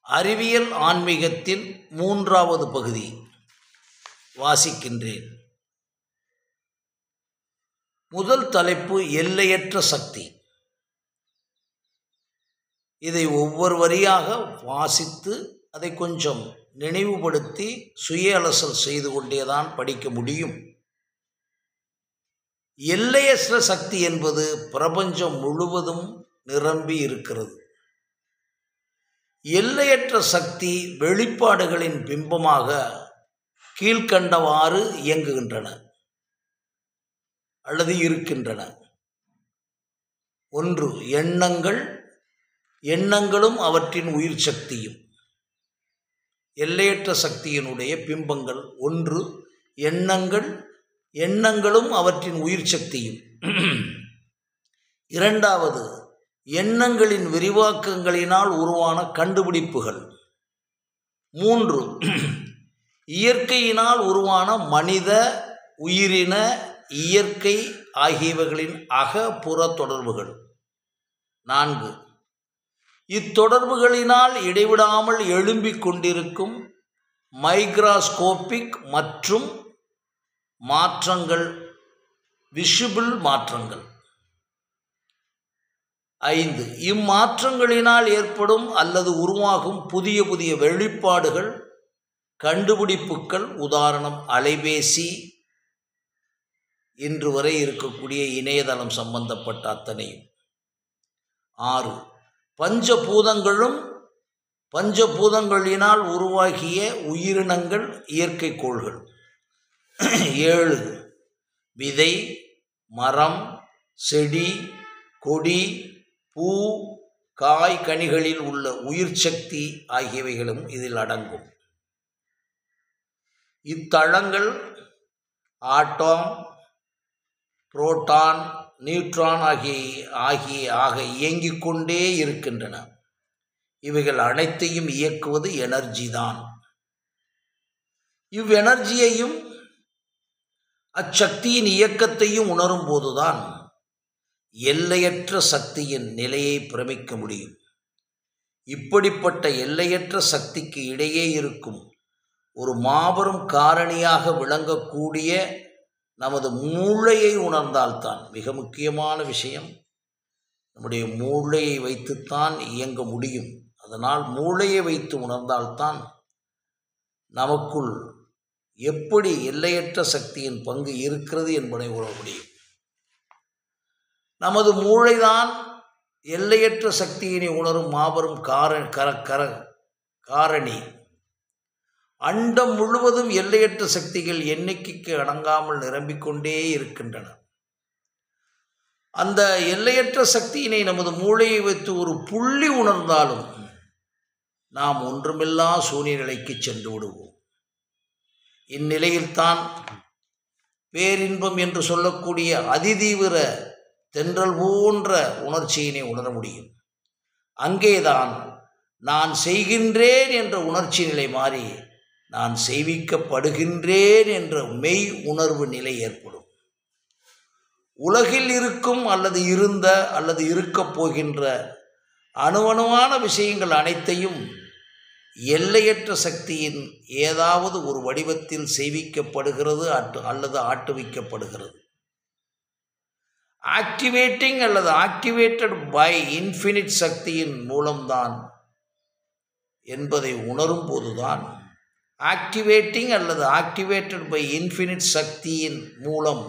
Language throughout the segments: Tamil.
அறிவியல் ஆன்மீகத்தின் 3வது பகுதி வாசிக்கின்றேன். முதல் தலைப்பு எல்லையற்ற சக்தி. இதை ஒவ்வொரு வரியாக வாசித்து அதை கொஞ்சம் நினைவுபடுத்தி சுய அலசல் செய்து கொண்டேதான் படிக்க முடியும். எல்லையற்ற சக்தி என்பது பிரபஞ்சம் முழுவதும் நிரம்பி இருக்கிறது. எல்லையற்ற சக்தி வெளிப்பாடுகளின் பிம்பமாக கீழ்க்கண்டவாறு இயங்குகின்றன அல்லது இருக்கின்றன. 1. எண்ணங்களும் அவற்றின் உயிர் சக்தியும். எல்லையற்ற சக்தியினுடைய பிம்பங்கள் 1. எண்ணங்களும் அவற்றின் உயிர் சக்தியும். 2. எண்ணங்களின் விரிவாக்கங்களினால் உருவான கண்டுபிடிப்புகள். 3. இயற்கையினால் உருவான மனித, உயிரின, இயற்கை ஆகியவைகளின் அகப்புற தொடர்புகள். 4. இத்தொடர்புகளினால் இடைவிடாமல் எழும்பிக் கொண்டிருக்கும் மைக்ரோஸ்கோபிக் மற்றும் மாற்றங்கள், விஷுபிள் மாற்றங்கள். 5. இம்மாற்றங்களினால் ஏற்படும் அல்லது உருவாகும் புதிய புதிய வெளிப்பாடுகள், கண்டுபிடிப்புகள். உதாரணம் அலைபேசி, இன்று வரை இருக்கக்கூடிய இணையதளம் சம்பந்தப்பட்ட அத்தனையும். 6. பஞ்சபூதங்களினால் உருவாகிய உயிரினங்கள், இயற்கை கோள்கள். 7. விதை, மரம், செடி, கொடி, பூ, காய், கனிகளில் உள்ள உயிர் சக்தி ஆகியவைகளும் இதில் அடங்கும். இத்தளங்கள் ஆட்டம், புரோட்டான், நியூட்ரான் ஆக இயங்கிக் கொண்டே இருக்கின்றன. இவைகள் அனைத்தையும் இயக்குவது எனர்ஜி தான். இவ்வெனர்ஜியையும் அச்சக்தியின் இயக்கத்தையும் உணரும் போதுதான் எல்லையற்ற சக்தியின் நிலையை பிரமிக்க முடியும். இப்படிப்பட்ட எல்லையற்ற சக்திக்கு இடையே இருக்கும் ஒரு மாபெரும் காரணியாக விளங்கக்கூடிய நமது மூளையை உணர்ந்தால்தான், மிக முக்கியமான விஷயம், நம்முடைய மூளையை வைத்துத்தான் இயங்க முடியும். அதனால் மூளையை வைத்து உணர்ந்தால்தான் நமக்குள் எப்படி எல்லையற்ற சக்தியின் பங்கு இருக்கிறது என்பதை உணர முடியும். நமது மூளைதான் எல்லையற்ற சக்தியினை உணரும் மாபெரும் காரணி. அண்டம் முழுவதும் எல்லையற்ற சக்திகள் எண்ணிக்கைக்கு அடங்காமல் நிரம்பிக்கொண்டே இருக்கின்றன. அந்த எல்லையற்ற சக்தியினை நமது மூளையை வைத்து ஒரு புள்ளி உணர்ந்தாலும் நாம் ஒன்றுமில்லா சூழ்நிலைக்கு சென்று விடுவோம். இந்நிலையில்தான் பேரின்பம் என்று சொல்லக்கூடிய அதிதீவிர தென்றல் போன்ற உணர்ச்சியினை உணர முடியும். அங்கேதான் நான் செய்கின்றேன் என்ற உணர்ச்சி நிலை மாறி நான் செய்விக்கப்படுகின்றேன் என்ற மெய் உணர்வு நிலை ஏற்படும். உலகில் இருக்கும் அல்லது இருந்த அல்லது இருக்கப் போகின்ற அணுவணுவான விஷயங்கள் அனைத்தையும் எல்லையற்ற சக்தியின் ஏதாவது ஒரு வடிவத்தில் செய்விக்கப்படுகிறது அல்லது ஆட்டுவிக்கப்படுகிறது. ஆக்டிவேட்டிங் அல்லது ஆக்டிவேட்டட் பை இன்ஃபினிட் சக்தியின் மூலம்தான் என்பதை உணரும் போதுதான், ஆக்டிவேட்டிங் அல்லது ஆக்டிவேட்டட் பை இன்ஃபினிட் சக்தியின் மூலம்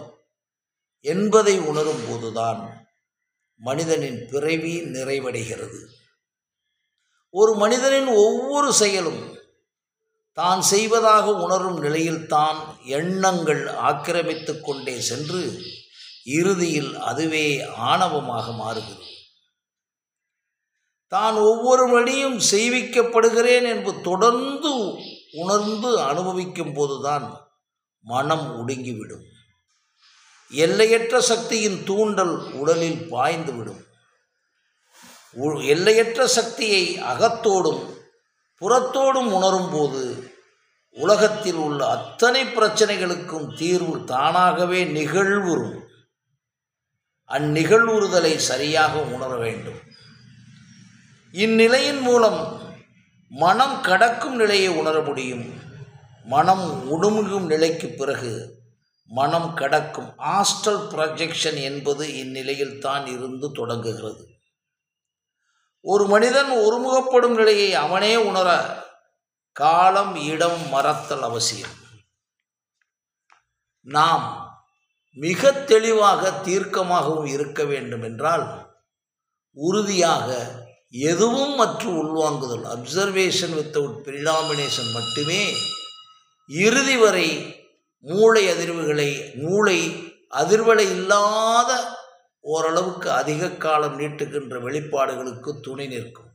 என்பதை உணரும் போதுதான் மனிதனின் பிறவி நிறைவடைகிறது. ஒரு மனிதனின் ஒவ்வொரு செயலும் தான் செய்வதாக உணரும் நிலையில்தான் எண்ணங்கள் ஆக்கிரமித்து கொண்டே சென்று இறுதியில் அதுவே ஆணவமாக மாறுகிறது. தான் ஒவ்வொரு வழியும் செய்விக்கப்படுகிறேன் என்று தொடர்ந்து உணர்ந்து அனுபவிக்கும் போதுதான் மனம் ஒடுங்கிவிடும். எல்லையற்ற சக்தியின் தூண்டல் உடலில் பாய்ந்துவிடும். எல்லையற்ற சக்தியை அகத்தோடும் புறத்தோடும் உணரும் போது உலகத்தில் உள்ள அத்தனை பிரச்சனைகளுக்கும் தீர்வு தானாகவே நிகழ்வுறும். அந்நிகழ்வுறுதலை சரியாக உணர வேண்டும். இந்நிலையின் மூலம் மனம் கடக்கும் நிலையை உணர முடியும். மனம் ஒடுங்கும் நிலைக்கு பிறகு மனம் கடக்கும் ஆஸ்ட்ரல் ப்ரொஜெக்ஷன் என்பது இந்நிலையில் தான் இருந்து தொடங்குகிறது. ஒரு மனிதன் ஒருமுகப்படும் நிலையை அவனே உணர காலம் இடம் மறத்தல் அவசியம். நாம் மிக தெளிவாக தீர்க்கமாகவும் இருக்க வேண்டும் என்றால் உறுதியாக எதுவும் மற்றும் உள்வாங்குதல் அப்சர்வேஷன் வித்தவுட் பிரிடாமினேஷன் மட்டுமே இறுதி வரை மூளை அதிர்வலை இல்லாத ஓரளவுக்கு அதிக காலம் நீட்டுகின்ற வெளிப்பாடுகளுக்கு துணை நிற்கும்.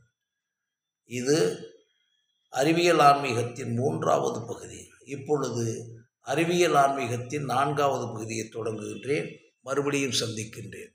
இது அறிவியல் ஆன்மீகத்தின் 3வது பகுதி. இப்பொழுது அறிவியல் ஆன்மீகத்தின் 4வது பகுதியை தொடங்குகின்றேன். மறுபடியும் சந்திக்கின்றேன்.